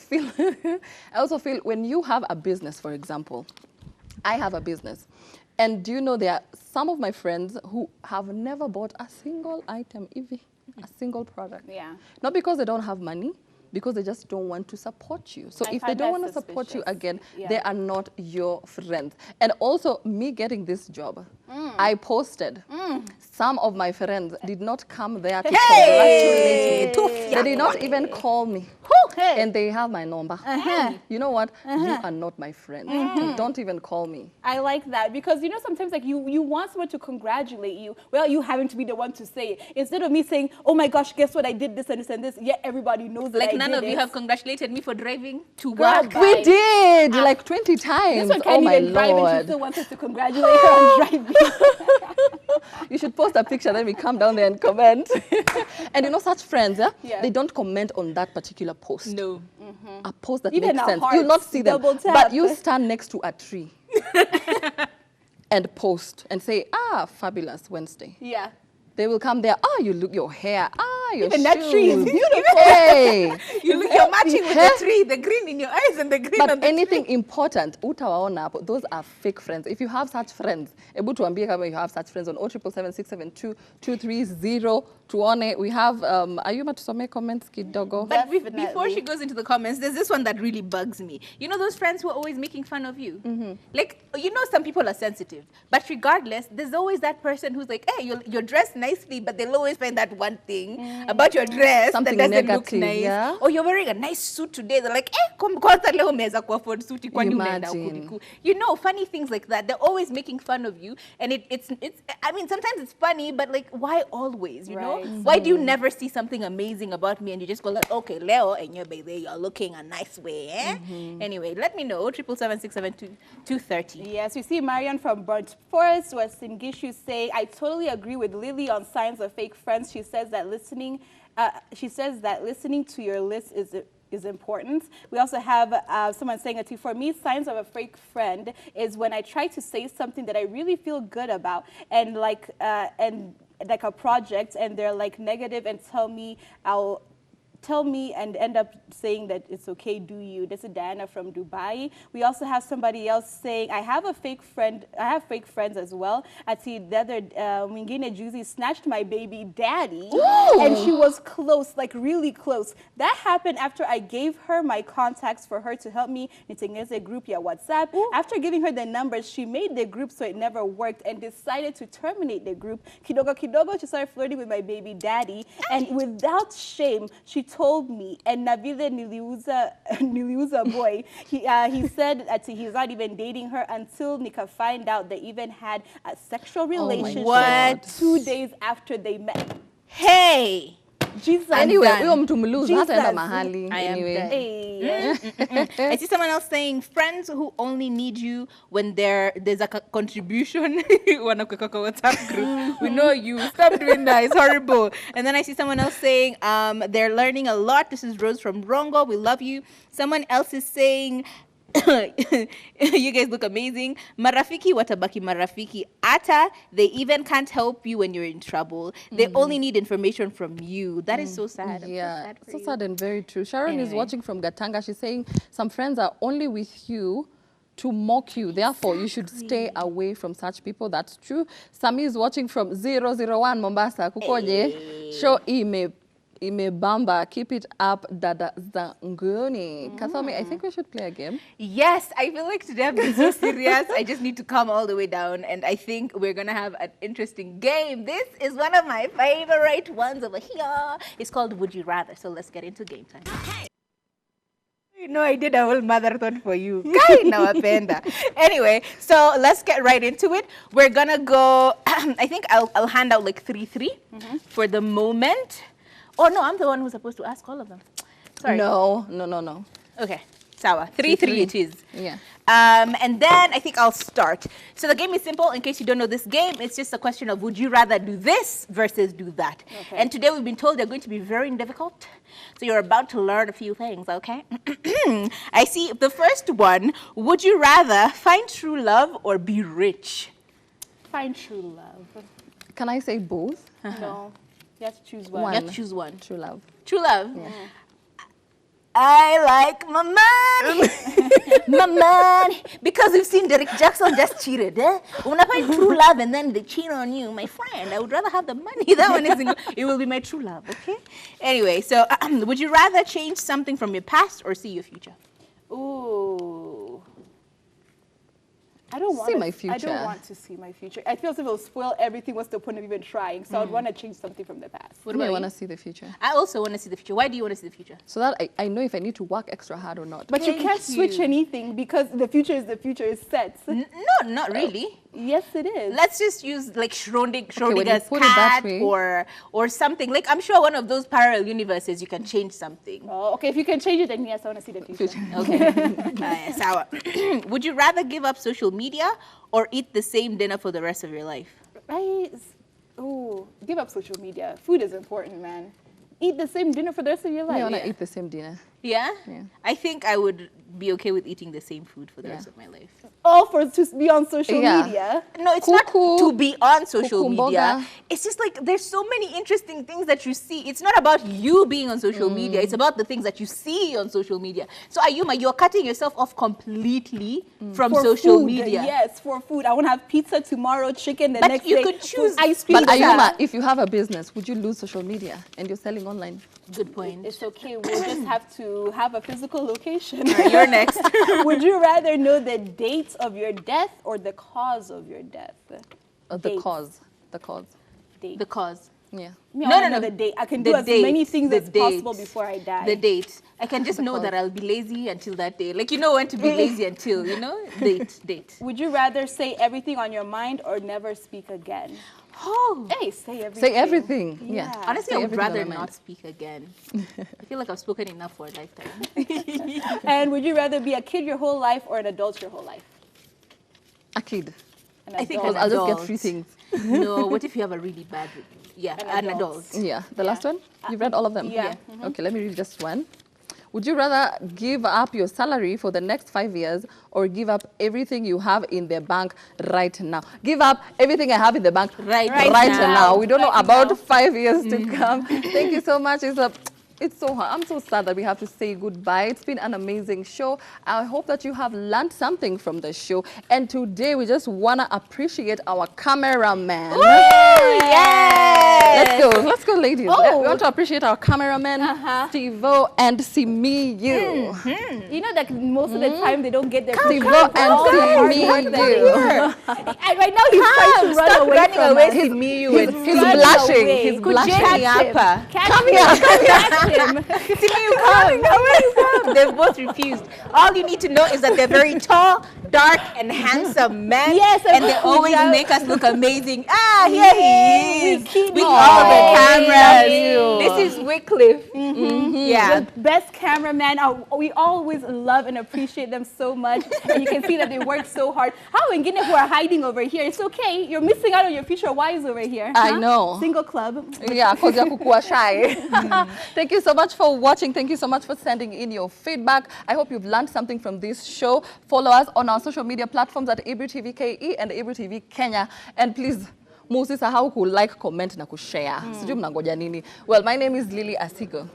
feel when you have a business, for example, I have a business. And do you know there are some of my friends who have never bought a single item, even a single product. Yeah. Not because they don't have money, because they just don't want to support you. So I if they find don't that want to support you suspicious. again, Yeah. they are not your friends. And also, me getting this job, I posted. Some of my friends did not come there to congratulate me. They did not even call me. And they have my number. You know what? You are not my friend. Don't even call me. I like that because, you know, sometimes like you want someone to congratulate you. Well, you having to be the one to say it. Instead of me saying, oh my gosh, guess what? I did this and this and this. Yet everybody knows that Like, I none did of you it. have congratulated me for driving to Girl, work. bye. We did like 20 times. This one Oh can't my even drive and she Lord. still wants us to congratulate her on driving. You should post a picture, then we come down there and comment. And you know, such friends, Yeah. they don't comment on that particular post. No. A post that Even makes our sense. hearts You'll not see them. double tap. But you stand next to a tree and post and say, fabulous Wednesday. Yeah. They will come there, you look your hair, your Even shoes. that tree is beautiful. Hey, You look You're matching with the tree, the green in your eyes and the green on But the anything tree. important, utawaona hapo, those are fake friends. If you have such friends, Ebru tuambie kama you have such friends on 0777672230 tuone. We have, are you matusome comments kidogo? But before she goes into the comments, there's this one that really bugs me. You know those friends who are always making fun of you? Like, you know, some people are sensitive. But regardless, there's always that person who's like, hey, you're dressed nicely, but they'll always find that one thing about your dress Something that doesn't look negative, nice. yeah? Or you're wearing a nice suit today. They're like, kwanza leo umeweza kuafford suti kwani unaenda kuliku. You know, funny things like that. They're always making fun of you. And it's I mean, sometimes it's funny, but like, why always, you know? Why do you never see something amazing about me and you just go like, okay, Leo, and your baby, you're looking a nice way, eh? Anyway, let me know, 777-672-230. Yes, we see Marian from Burnt Forest, West Singishu, say, I totally agree with Lily on signs of fake friends. She says that listening to your list is important. We also have someone saying it too. For me, signs of a fake friend is when I try to say something that I really feel good about and like a project, and they're like negative and tell me and end up saying that it's okay, do you. This is Diana from Dubai. We also have somebody else saying, I have fake friends as well. I see the other Mwingine Juicy snatched my baby daddy. Ooh. And she was close, like really close. That happened after I gave her my contacts for her to help me nitengeneze group ya WhatsApp. Ooh. After giving her the numbers, she made the group so it never worked and decided to terminate the group. Kidogo kidogo, she started flirting with my baby daddy, and without shame, she told me, and Navile niliuza boy, he said that he's not even dating her until Nika find out they even had a sexual relationship 2 days after they met. Hey! Jesus. Anyway, huyo mtu mluzi hataenda mahali. I see someone else saying friends who only need you when there's a contribution. Wanakuweka kwa WhatsApp group. We know you. Stop doing that. It's horrible. And then I see someone else saying they're learning a lot. This is Rose from Rongo. We love you. Someone else is saying you guys look amazing. Marafiki watabaki marafiki. Ata, they even can't help you when you're in trouble. They only need information from you. That is so sad. Yeah, so sad and very true. Sharon is watching from Gatanga. She's saying some friends are only with you to mock you. Therefore, you should stay away from such people. That's true. Sami is watching from 001 Mombasa. Kukoje? Show imebamba. Keep it up, dada zanguni. Kathomi, I think we should play a game. Yes, I feel like today I've been so serious. I just need to calm all the way down, and I think we're gonna have an interesting game. This is one of my favorite ones over here. It's called Would You Rather. So let's get into game time. Okay. You know, I did a whole marathon for you. Anyway, so let's get right into it. We're gonna go. I think I'll hand out like 3 for the moment. Oh, no, I'm the one who's supposed to ask all of them. Sorry. No. Okay, sawa. 3 it is. Yeah. And then I think I'll start. So the game is simple. In case you don't know this game, it's just a question of would you rather do this versus do that. Okay. And today we've been told they're going to be very difficult. So you're about to learn a few things, okay? I see the first one. Would you rather find true love or be rich? Find true love. Can I say both? No. You have to choose one. You have to choose one. True love. True love? Yeah. I like my money. My money. Because we've seen Derek Jackson just cheated. When I find true love and then they cheat on you, my friend, I would rather have the money. That one isn't good. It will be my true love, okay? Anyway, so would you rather change something from your past or see your future? Ooh. I don't want to see my future. I don't want to see my future. I feel as if it'll spoil everything. What's the point of even trying? So I'd want to change something from the past. What do I want to see the future? I also want to see the future. Why do you want to see the future? So that I know if I need to work extra hard or not. But you can't switch anything because the future is set. No, not really. Yes, it is. Let's just use like Schrodinger's cat or something. Like I'm sure one of those parallel universes you can change something. Oh, okay. If you can change it, then yes, I want to see the future. Okay. Sour. Would you rather give up social media or eat the same dinner for the rest of your life? Give up social media. Food is important, man. Eat the same dinner for the rest of your life. I want to eat the same dinner. Yeah? Yeah. I think I would be okay with eating the same food for the rest of my life. All for to be on social Yeah. media. No, it's Kuku, not to be on social kukumboga. media. It's just like there's so many interesting things that you see. It's not about you being on social media. It's about the things that you see on social media. So Ayuma, you're cutting yourself off completely from For social food, media. yes, for food. I want to have pizza tomorrow, chicken the But next you day. could choose ice cream. But pizza. Ayuma, if you have a business, would you lose social media and you're selling online? Good point. It's okay. We'll just have to have a physical location. All right, you're next. Would you rather know the date of your death or the cause of your death? The Dates. cause. The cause. Date. The cause. Yeah. Me, No, I no, wanna know no. the date. I can The do as date. many things The as possible date. before I die. The date. I can just know that I'll be lazy until that day. Like, you know when to be lazy until, you know? Date. Would you rather say everything on your mind or never speak again? Oh. Hey, say everything. Say everything. Yeah. Yeah. Honestly, Say I would everything on rather my mind. not speak again. I feel like I've spoken enough for a lifetime. And would you rather be a kid your whole life or an adult your whole life? A kid. An I think adult. an I'll just get adult. 3 things. No, what if you have a really bad... Yeah, an adult. Yeah. The last one? You've read all of them? Yeah. Okay, let me read just one. Would you rather give up your salary for the next 5 years or give up everything you have in the bank right now? Give up everything I have in the bank Right now. now. We don't know Right about now. 5 years to come. Thank you so much. It's so hard. I'm so sad that we have to say goodbye. It's been an amazing show. I hope that you have learned something from the show. And today we just want to appreciate our cameraman. Yes! Let's go, ladies. Oh. We want to appreciate our cameraman, Steve-O and Simiyu. You know that most of the time they don't get their Steve-O and Simiyu. And right now he's trying to run Stop away running from away us. from me, you He's and running blushing. away. He's Could blushing. Catch him. Yapa. Catch Come him. here, come here. Catch him. See me, come. They've both refused. All you need to know is that they're very tall, dark, and handsome men. Yes, and they and always Kuja. make us look amazing. Ah, here he is. We keep With him. all of the Love cameras. you. This is Wycliffe. Yeah. The best cameraman. We always love and appreciate them so much. And you can see that they work so hard. How in Guinea who are hiding over here? It's okay. You're missing out on your future wives over here. I know. Single club. Yeah, because you're kukua shy. Thank you so much for watching. Thank you so much for sending in your feedback. I hope you've learned something from this show. Follow us on our social media platforms at Ebru TV KE and Ebru TV Kenya. And please, musisahau ku like, comment, na kushare. Sijui mnangoja nini. Well, my name is Lily Asigo.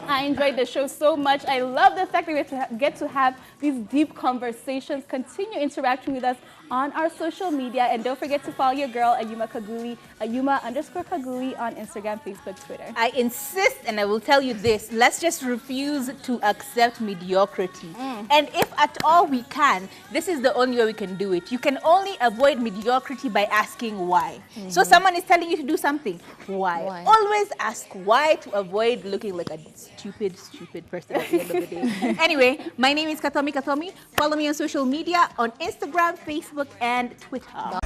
I enjoyed the show so much. I love the fact that we get to have these deep conversations. Continue interacting with us on our social media. And don't forget to follow your girl, Ayuma Kaguli, Ayuma_Kaguli on Instagram, Facebook, Twitter. I insist, and I will tell you this, let's just refuse to accept mediocrity. And if at all we can, this is the only way we can do it. You can only avoid mediocrity by asking why. So someone is telling you to do something. Why? Always ask why to avoid looking like a stupid person at the end of the day. Anyway, my name is Katomi. Follow me on social media on Instagram, Facebook, and Twitter.